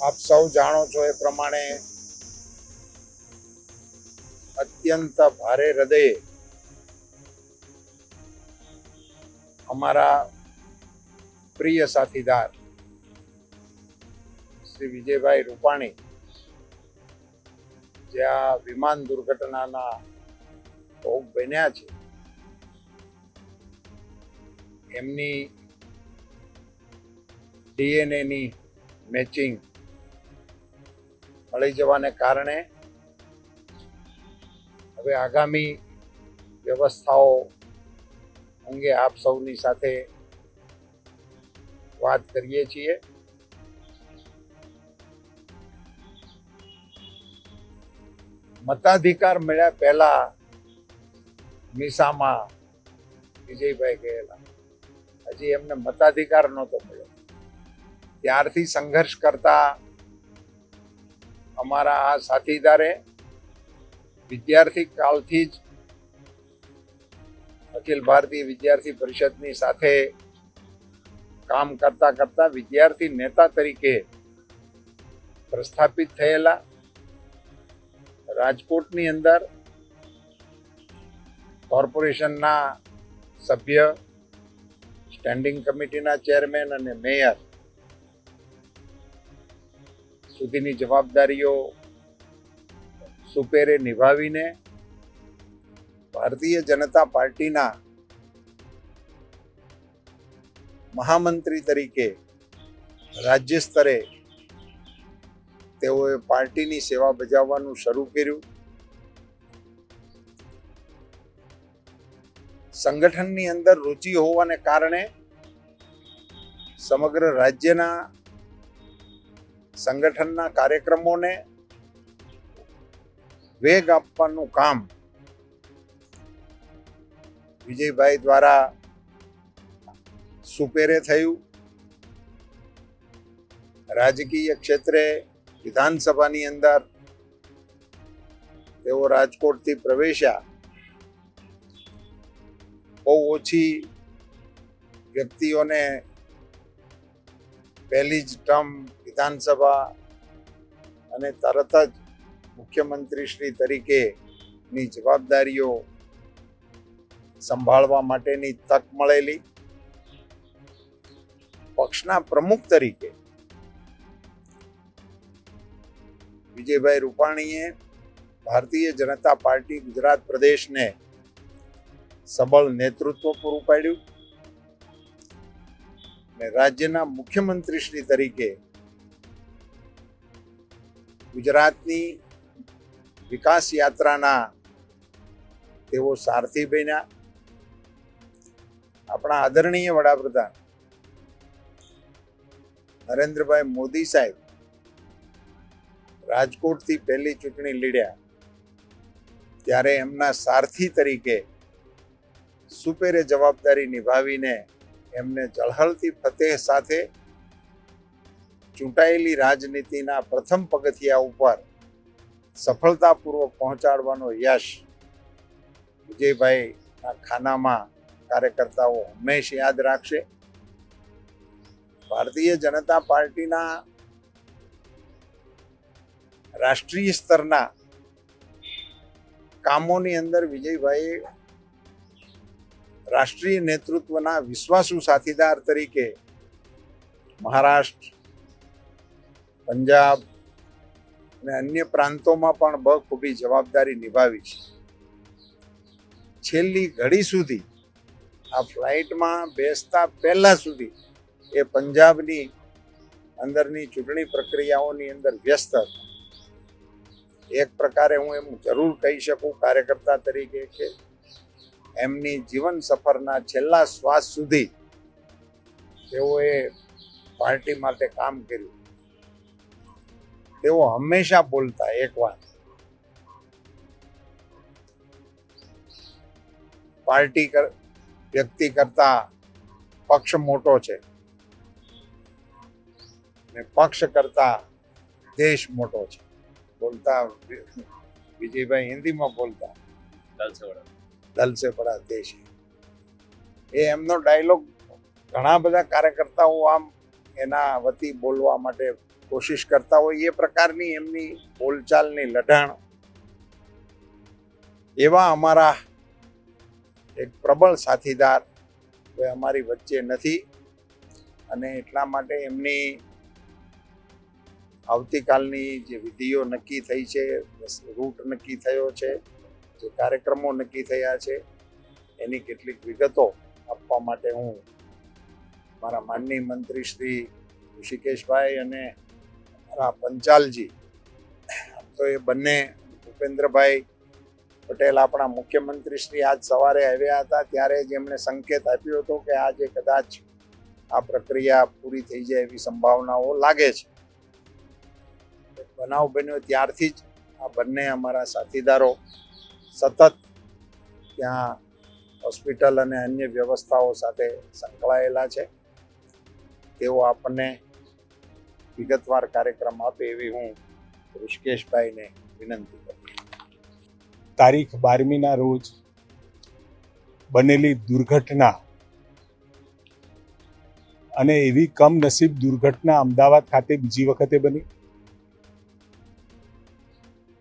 આપ સૌ જાણો છો એ પ્રમાણે અત્યંત ભારે હૃદયે અમારા પ્રિય સાથીદાર શ્રી વિજયભાઈ રૂપાણી જે આ વિમાન દુર્ઘટનાના ભોગ બન્યા છે એમની ડીએનએની મેચિંગ મળી જવાને કારણે હવે આગામી વ્યવસ્થાઓ અંગે આપ સૌની સાથે વાત કરીએ છીએ. મતાધિકાર મળ્યા પહેલા મીસામાં વિજયભાઈ ગયેલા, હજી એમને મતાધિકાર નહોતો મળ્યો. ત્યારથી સંઘર્ષ કરતા અમારા આ સાથીદારે વિદ્યાર્થી કાળથી જ અખિલ ભારતીય વિદ્યાર્થી પરિષદની સાથે કામ કરતા કરતા વિદ્યાર્થી નેતા તરીકે પ્રસ્થાપિત થયેલા. રાજકોટની અંદર કોર્પોરેશનના સભ્ય, સ્ટેન્ડિંગ કમિટીના ચેરમેન અને મેયર સુધીની જવાબદારીઓ સુપેરે નિભાવીને ભારતીય જનતા પાર્ટીના મહામંત્રી તરીકે રાજ્ય સ્તરે તેઓએ પાર્ટીની સેવા બજાવવાનું શરૂ કર્યું. સંગઠનની અંદર રુચિ હોવાને કારણે સમગ્ર રાજ્યના સંગઠનના કાર્યક્રમોને વેગ આપવાનું કામ વિજયભાઈ દ્વારા સુપેરે થયું. રાજકીય ક્ષેત્રે વિધાનસભાની અંદર તેઓ રાજકોટથી પ્રવેશ્યા. બહુ ઓછી વ્યક્તિઓને પહેલી જ ટર્મ વિધાનસભા અને તરત જ મુખ્યમંત્રી શ્રી તરીકેની જવાબદારીઓ સંભાળવા માટેની તક મળેલી. પક્ષના પ્રમુખ તરીકે વિજયભાઈ રૂપાણીએ ભારતીય જનતા પાર્ટી ગુજરાત પ્રદેશને સબળ નેતૃત્વ પૂરું પાડ્યું અને રાજ્યના મુખ્યમંત્રી શ્રી તરીકે ગુજરાતની વિકાસ યાત્રાના તેઓ સારથી બન્યા. આપણા આદરણીય વડાપ્રધાન નરેન્દ્રભાઈ મોદી સાહેબ રાજકોટથી પહેલી ચૂંટણી લડ્યા ત્યારે એમના સારથી તરીકે સુપેરે જવાબદારી નિભાવીને એમને ઝળહળતી ફતેહ સાથે ચૂંટાયેલી રાજનીતિના પ્રથમ પગથિયા ઉપર સફળતાપૂર્વક પહોંચાડવાનો યશ વિજયભાઈના ખાનામાં કાર્યકર્તાઓ હંમેશા યાદ રાખશે. ભારતીય જનતા પાર્ટીના રાષ્ટ્રીય સ્તરના કામોની અંદર વિજયભાઈએ રાષ્ટ્રીય નેતૃત્વના વિશ્વાસુ સાથીદાર તરીકે મહારાષ્ટ્ર, પંજાબ અને અન્ય પ્રાંતોમાં પણ બખૂબી જવાબદારી નિભાવી છે. છેલ્લી ઘડી સુધી આ ફ્લાઇટમાં બેસતા પહેલા સુધી એ પંજાબની અંદરની ચૂંટણી પ્રક્રિયાઓની અંદર વ્યસ્ત હતા. એક પ્રકારે હું એમ જરૂર કહી શકું કાર્યકર્તા તરીકે કે એમની જીવન સફરના છેલ્લા શ્વાસ સુધી તેઓએ પાર્ટી માટે કામ કર્યું. તેઓ હંમેશા બોલતા એક વાત, પાર્ટી વ્યક્તિ કરતા પક્ષ મોટો છે ને પક્ષ કરતા દેશ મોટો છે. બોલતા વિજયભાઈ હિન્દીમાં બોલતા દલ સે બડા દેશ. એ એમનો ડાયલોગ ઘણા બધા કાર્યકર્તાઓ આમ એના વતી બોલવા માટે કોશિશ કરતા હોય એ પ્રકારની એમની બોલચાલની લઢાણ, એવા અમારા એક પ્રબળ સાથીદાર કોઈ અમારી વચ્ચે નથી. અને એટલા માટે એમની આવતીકાલની જે વિધિઓ નક્કી થઈ છે, રૂટ નક્કી થયો છે, જે કાર્યક્રમો નક્કી થયા છે, એની કેટલીક વિગતો આપવા માટે હું મારા માનનીય મંત્રી શ્રી ઋષિકેશભાઈ અને મારા પંચાલજી, તો એ બંને ભૂપેન્દ્રભાઈ પટેલ આપણા મુખ્યમંત્રી શ્રી આજ સવારે આવ્યા હતા ત્યારે જ એમણે સંકેત આપ્યો હતો કે આજે કદાચ આ પ્રક્રિયા પૂરી થઈ જાય એવી સંભાવનાઓ લાગે છે. બનાવ બન્યો ત્યારથી જ આ બંને અમારા સાથીદારો સતત ત્યાં હોસ્પિટલ અને અન્ય વ્યવસ્થાઓ સાથે સંકળાયેલા છે. તેઓ આપણને વિગતવાર કાર્યક્રમ આપે એવી હું ઋષિકેશભાઈને વિનંતી કરું. તારીખ 12મીના રોજ બનેલી દુર્ઘટના, અને એવી કમનસીબ દુર્ઘટના અમદાવાદ ખાતે બીજી વખતે બની,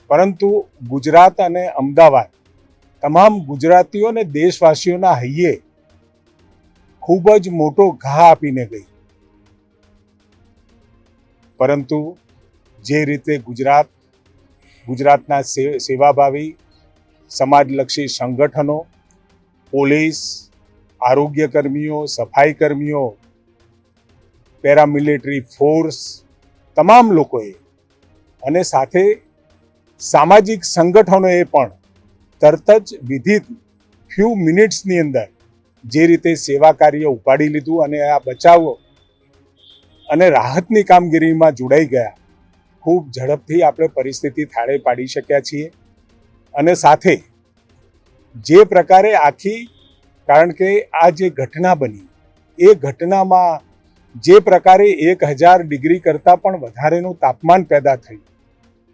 પરંતુ ગુજરાત અને અમદાવાદ તમામ ગુજરાતીઓ અને દેશવાસીઓના હૈયે ખૂબ જ મોટો ઘા આપીને ગઈ. પરંતુ જે રીતે ગુજરાતના સેવાભાવી સમાજલક્ષી સંગઠનો, પોલીસ, આરોગ્ય કર્મીઓ, સફાઈ કર્મીઓ, પેરામિલિટરી ફોર્સ, તમામ લોકોએ અને સાથે સામાજિક સંગઠનોએ પણ તરત જ વિધિન ફ્યુ મિનિટ્સની અંદર જે રીતે સેવા કાર્ય ઉપાડી લીધું અને આ બચાવ અને રાહતની કામગીરીમાં જોડાઈ ગયા, ખૂબ ઝડપથી આપણે પરિસ્થિતિ થાળે પાડી શક્યા છીએ. અને સાથે જે પ્રકારે કારણ કે આ જે ઘટના બની એ ઘટનામાં જે પ્રકારે 1000 ડિગ્રી કરતાં પણ વધારેનું તાપમાન પેદા થયું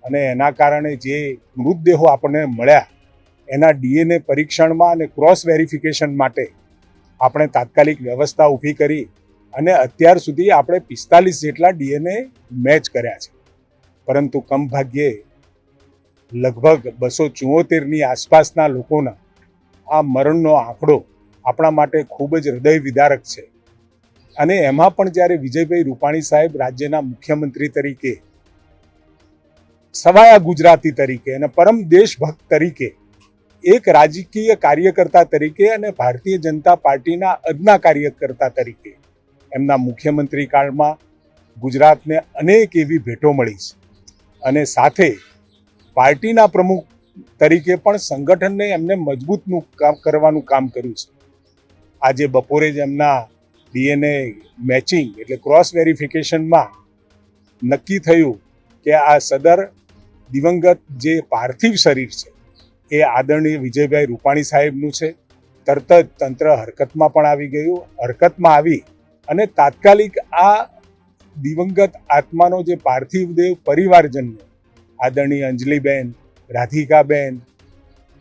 અને એના કારણે જે મૃતદેહો આપણને મળ્યા એના DNA પરીક્ષણમાં અને ક્રોસ વેરિફિકેશન માટે આપણે તાત્કાલિક વ્યવસ્થા ઊભી કરી અને અત્યાર સુધી આપણે 45 જેટલા DNA મેચ કર્યા છે. પરંતુ કમભાગ્યે લગભગ 274ની આસપાસના લોકોના આ મરણનો આંકડો આપણા માટે ખૂબ જ હૃદય વિદારક છે. અને એમાં પણ જ્યારે વિજયભાઈ રૂપાણી સાહેબ રાજ્યના મુખ્યમંત્રી તરીકે, સવાયા ગુજરાતી તરીકે અને પરમ દેશભક્ત તરીકે, એક રાજકીય કાર્યકર્તા તરીકે અને ભારતીય જનતા પાર્ટીના અદના કાર્યકર્તા તરીકે એમના મુખ્યમંત્રી કાળમાં ગુજરાતને અનેક એવી ભેટો મળી છે. અને સાથે પાર્ટીના પ્રમુખ તરીકે પણ સંગઠનને એમને મજબૂતનું કામ કરવાનું કામ કર્યું છે. આજે બપોરે જ એમના DNA મેચિંગ એટલે ક્રોસ વેરિફિકેશનમાં નક્કી થયું કે આ સદર દિવંગત જે પાર્થિવ શરીર છે એ આદરણીય વિજયભાઈ રૂપાણી સાહેબનું છે. તરત જ તંત્ર હરકતમાં આવી અને તાત્કાલિક આ દિવંગત આત્માનો જે પાર્થિવ દેહ પરિવારજનને આદરણીય અંજલિબેન, રાધિકાબેન,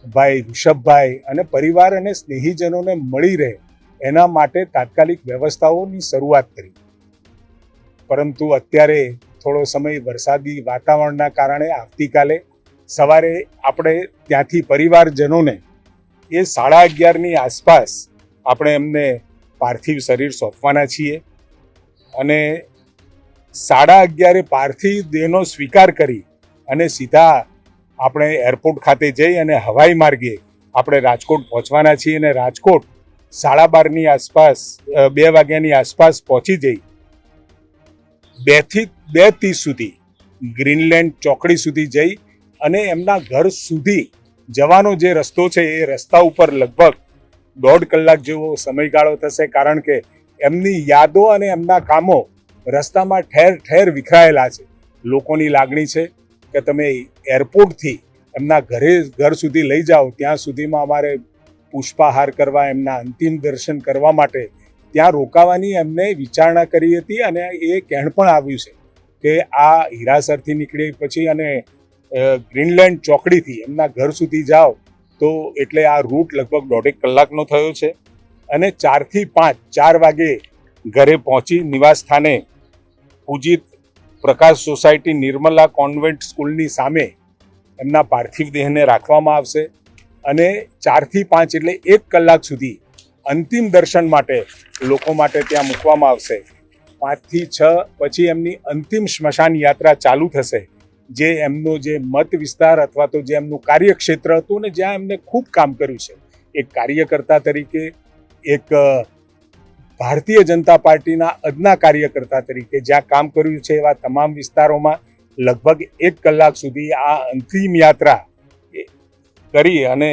ભાઈ ઋષભભાઈ અને પરિવાર અને સ્નેહીજનોને મળી રહે એના માટે તાત્કાલિક વ્યવસ્થાઓની શરૂઆત કરી. પરંતુ અત્યારે થોડો સમય વરસાદી વાતાવરણના કારણે આવતીકાલે સવારે આપણે ત્યાંથી પરિવારજનોને એ 11:30ની આસપાસ આપણે એમને પાર્થિવ શરીર સોંપવાના છીએ. અને 11:30 પાર્થિવ દેહનો સ્વીકાર કરી અને સીધા આપણે એરપોર્ટ ખાતે જઈ અને હવાઈ માર્ગે આપણે રાજકોટ પહોંચવાના છીએ. અને રાજકોટ 12:30ની આસપાસ 2 વાગ્યાની આસપાસ પહોંચી જઈ 2 થી 2:30 સુધી ગ્રીનલેન્ડ ચોકડી સુધી જઈ અને એમના ઘર સુધી જવાનો જે રસ્તો છે એ રસ્તા ઉપર લગભગ 1.5 કલાક જેવો સમયગાળો થશે. કારણ કે એમની યાદો અને એમના કામો રસ્તામાં ઠેર ઠેર વિખરાયેલા છે. લોકોની લાગણી છે કે તમે એરપોર્ટથી એમના ઘર સુધી લઈ જાઓ, ત્યાં સુધીમાં અમારે પુષ્પાહાર કરવા, એમના અંતિમ દર્શન કરવા માટે ત્યાં રોકાવાની એમને વિચારણા કરી હતી. અને એ કહેણ પણ આવ્યું છે કે આ હીરાસરથી નીકળી પછી અને ગ્રીનલેન્ડ ચોકડીથી એમના ઘર સુધી જાઓ તો એટલે આ રૂટ લગભગ 1.5 કલાકનો થયો છે. અને 4 થી 5 4 વાગે ઘરે પહોંચી નિવાસ સ્થાને પૂજિત પ્રકાશ સોસાયટી નિર્મલા કોન્વેન્ટ સ્કૂલની સામે એમના પાર્થિવ દેહને રાખવામાં આવશે અને 4 થી 5 એટલે 1 કલાક સુધી અંતિમ દર્શન માટે લોકો માટે ત્યાં મૂકવામાં આવશે. 5 થી 6 પછી એમની અંતિમ સ્મશાન યાત્રા ચાલુ થશે, જે એમનો જે મત વિસ્તાર અથવા તો જે એમનું કાર્યક્ષેત્ર હતું ને જ્યાં એમને ખૂબ કામ કર્યું છે, એક કાર્યકર્તા તરીકે, એક ભારતીય જનતા પાર્ટીના અદના કાર્યકર્તા તરીકે જ્યાં કામ કર્યું છે એવા તમામ વિસ્તારોમાં લગભગ 1 કલાક સુધી આ અંતિમ યાત્રા કરી અને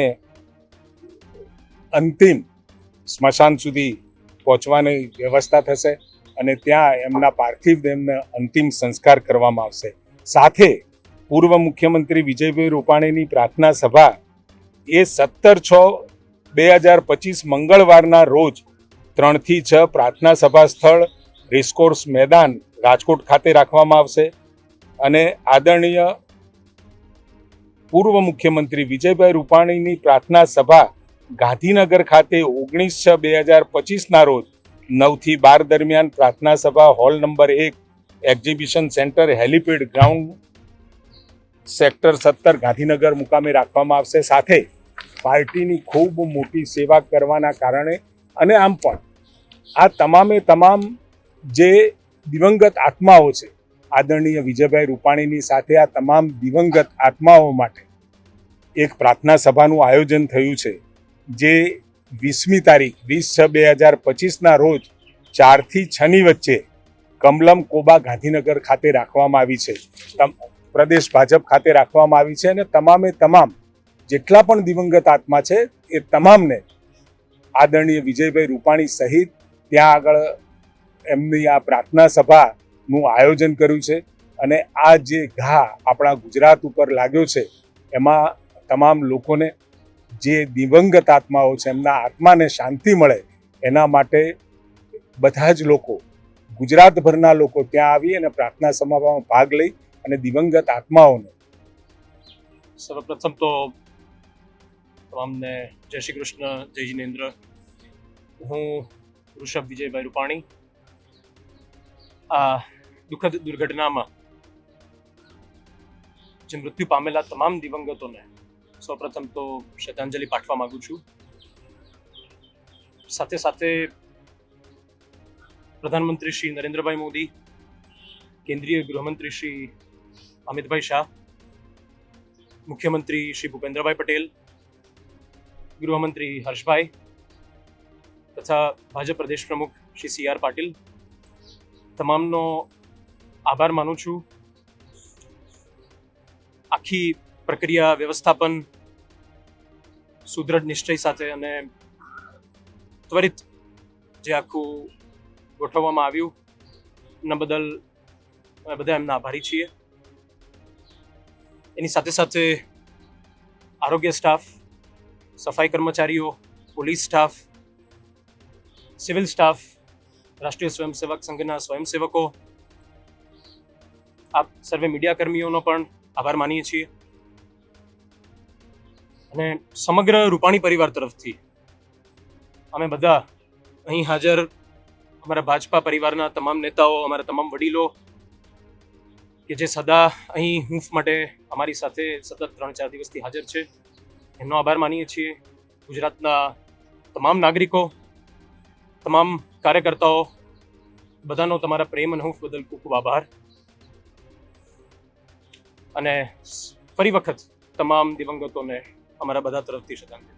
અંતિમ સ્મશાન સુધી પહોંચવાની વ્યવસ્થા થશે અને ત્યાં એમના પાર્થિવ દેહનો અંતિમ સંસ્કાર કરવામાં આવશે. સાથે પૂર્વ મુખ્યમંત્રી વિજયભાઈ રૂપાણીની પ્રાર્થના સભા એ 17/6/2025 મંગળવારના રોજ 3 થી 6 પ્રાર્થના સભા સ્થળ રેસકોર્સ મેદાન રાજકોટ ખાતે રાખવામાં આવશે અને આદરણીય પૂર્વ મુખ્યમંત્રી વિજયભાઈ રૂપાણીની પ્રાર્થના સભા ગાંધીનગર ખાતે 19/6/2025 રોજ 9 થી 12 દરમિયાન પ્રાર્થના સભા hall number 1 exhibition centre helipad ground sector 17 Gandhinagar મુકામે રાખવામાં આવશે. સાથે પાર્ટીની ખૂબ મોટી સેવા કરવાના કારણે અને આમ પણ આ તમામે તમામ જે દિવંગત આત્માઓ છે, આદરણીય વિજયભાઈ રૂપાણીની સાથે આ તમામ દિવંગત આત્માઓ માટે એક પ્રાર્થના સભાનું આયોજન થયું છે, જે 20મી તારીખ 20/6/2025 રોજ 4 થી 6 ની વચ્ચે કમલમ કોબા ગાંધીનગર ખાતે રાખવામાં આવી છે, પ્રદેશ ભાજપ ખાતે રાખવામાં આવી છે અને તમામે તમામ જેટલા પણ દિવંગત આત્મા છે એ તમામને આદરણીય વિજયભાઈ રૂપાણી સહિત ત્યાં આગળ એમની આ પ્રાર્થના સભાનું આયોજન કર્યું છે અને આ જે ઘા આપણા ગુજરાત ઉપર લાગ્યો છે એમાં તમામ લોકોને જે દિવંગત આત્માઓ છે એમના આત્માને શાંતિ મળે એના માટે બધા જ લોકો, ગુજરાતભરના લોકો ત્યાં આવી અને પ્રાર્થના સભામાં ભાગ લઈ અને દિવંગત આત્માઓને સર્વપ્રથમ તો તમામને જય શ્રી કૃષ્ણ, જય જિનેન્દ્ર. હું ઋષભ વિજયભાઈ રૂપાણી આ દુઃખદ દુર્ઘટનામાં જે મૃત્યુ પામેલા તમામ દિવંગતોને સૌપ્રથમ તો શ્રદ્ધાંજલિ પાઠવા માંગુ છું. સાથે સાથે પ્રધાનમંત્રી શ્રી નરેન્દ્રભાઈ મોદી, કેન્દ્રીય ગૃહમંત્રી શ્રી અમિતભાઈ શાહ, મુખ્યમંત્રી શ્રી ભૂપેન્દ્રભાઈ પટેલ, ગૃહમંત્રી હર્ષભાઈ તથા ભાજપ પ્રદેશ પ્રમુખ શ્રી CR પાટીલ, તમામનો આભાર માનું છું. આખી પ્રક્રિયા વ્યવસ્થાપન સુદૃઢ નિશ્ચય સાથે અને ત્વરિત જે આખું ગોઠવવામાં આવ્યું એના બદલ અમે બધા એમના આભારી છીએ. એની સાથે સાથે આરોગ્ય સ્ટાફ, સફાઈ કર્મચારીઓ, પોલીસ સ્ટાફ, સિવિલ સ્ટાફ, રાષ્ટ્રીય સ્વયંસેવક સંઘના સ્વયંસેવકો, આપ સર્વે મીડિયા કર્મીઓનો પણ આભાર માનીએ છીએ અને સમગ્ર રૂપાણી પરિવાર તરફથી અમે બધા અહીં હાજર અમારા ભાજપા પરિવારના તમામ નેતાઓ, અમારા તમામ વડીલો કે જે સદા અહીં હૂંફ માટે અમારી સાથે સતત 3-4 દિવસથી હાજર છે, એમનો આભાર માનીએ છીએ. ગુજરાતના તમામ નાગરિકો, તમામ કાર્યકર્તાઓ, બધાનો તમારા પ્રેમ અને હૂંફ બદલ ખૂબ ખૂબ આભાર. અને ફરી વખત તમામ દિવંગતોને અમારા બધા તરફથી શ્રદ્ધાંજલિ.